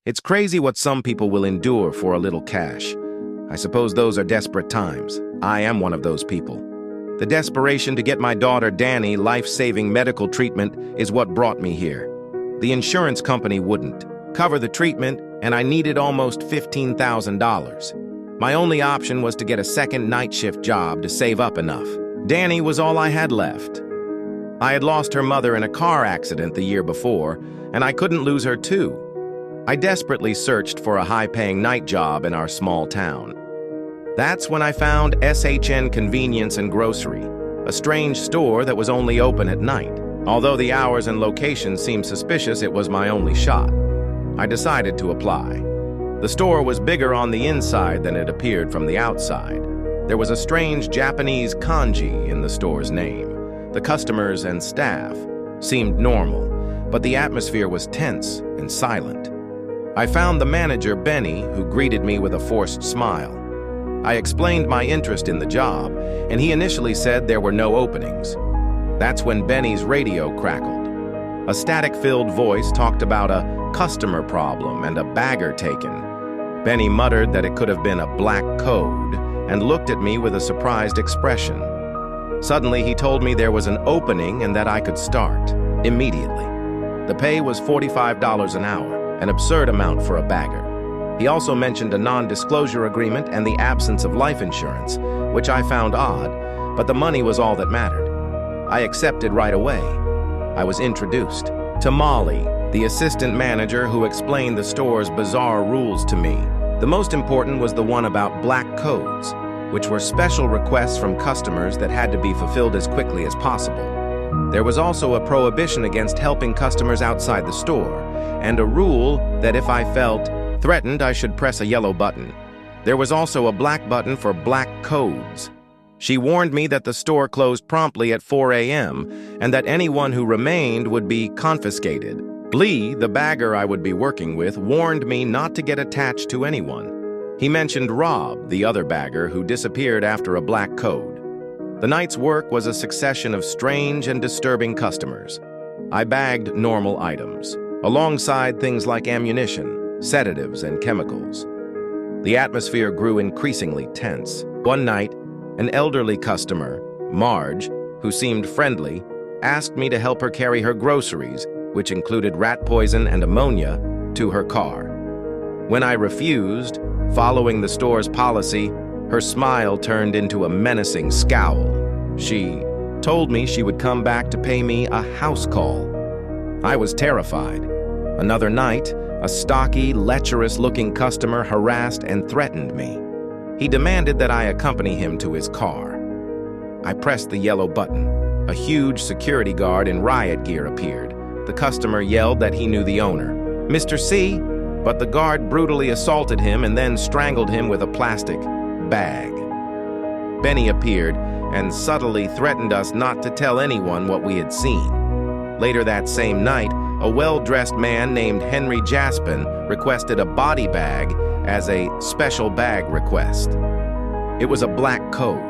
It's crazy what some people will endure for a little cash. I suppose those are desperate times. I am one of those people. The desperation to get my daughter Danny life-saving medical treatment is what brought me here. The insurance company wouldn't cover the treatment, and I needed almost $15,000. My only option was to get a second night shift job to save up enough. Danny was all I had left. I had lost her mother in a car accident the year before, and I couldn't lose her too. I desperately searched for a high-paying night job in our small town. That's when I found SHN Convenience and Grocery, a strange store that was only open at night. Although the hours and location seemed suspicious, it was my only shot. I decided to apply. The store was bigger on the inside than it appeared from the outside. There was a strange Japanese kanji in the store's name. The customers and staff seemed normal, but the atmosphere was tense and silent. I found the manager, Benny, who greeted me with a forced smile. I explained my interest in the job, and he initially said there were no openings. That's when Benny's radio crackled. A static-filled voice talked about a customer problem and a bagger taken. Benny muttered that it could have been a black code and looked at me with a surprised expression. Suddenly, he told me there was an opening and that I could start immediately. The pay was $45 an hour, an absurd amount for a bagger. He also mentioned a non-disclosure agreement and the absence of life insurance, which I found odd, but the money was all that mattered. I accepted right away. I was introduced to Molly, the assistant manager who explained the store's bizarre rules to me. The most important was the one about black codes, which were special requests from customers that had to be fulfilled as quickly as possible. There was also a prohibition against helping customers outside the store, and a rule that if I felt threatened, I should press a yellow button. There was also a black button for black codes. She warned me that the store closed promptly at 4 a.m. and that anyone who remained would be confiscated. Lee, the bagger I would be working with, warned me not to get attached to anyone. He mentioned Rob, the other bagger, who disappeared after a black code. The night's work was a succession of strange and disturbing customers. I bagged normal items, alongside things like ammunition, sedatives, and chemicals. The atmosphere grew increasingly tense. One night, an elderly customer, Marge, who seemed friendly, asked me to help her carry her groceries, which included rat poison and ammonia, to her car. When I refused, following the store's policy, her smile turned into a menacing scowl. She told me she would come back to pay me a house call. I was terrified. Another night, a stocky, lecherous-looking customer harassed and threatened me. He demanded that I accompany him to his car. I pressed the yellow button. A huge security guard in riot gear appeared. The customer yelled that he knew the owner, Mr. C, but the guard brutally assaulted him and then strangled him with a plastic bag. Benny appeared and subtly threatened us not to tell anyone what we had seen. Later that same night, a well-dressed man named Henry Jaspin requested a body bag as a special bag request. It was a black code.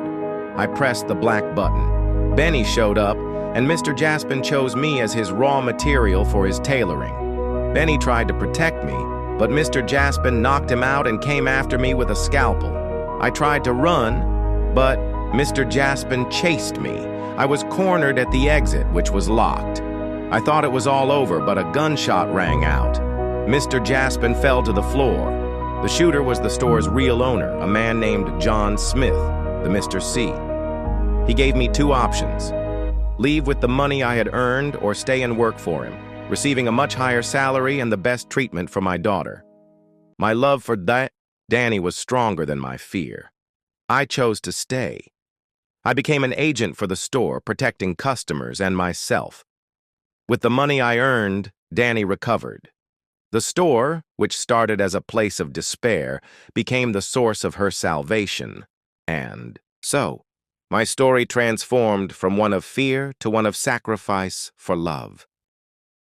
I pressed the black button. Benny showed up, and Mr. Jaspin chose me as his raw material for his tailoring. Benny tried to protect me, but Mr. Jaspin knocked him out and came after me with a scalpel. I tried to run, but Mr. Jaspin chased me. I was cornered at the exit, which was locked. I thought it was all over, but a gunshot rang out. Mr. Jaspin fell to the floor. The shooter was the store's real owner, a man named John Smith, the Mr. C. He gave me two options: leave with the money I had earned or stay and work for him, receiving a much higher salary and the best treatment for my daughter. My love for Danny was stronger than my fear. I chose to stay. I became an agent for the store, protecting customers and myself. With the money I earned, Danny recovered. The store, which started as a place of despair, became the source of her salvation. And so, my story transformed from one of fear to one of sacrifice for love.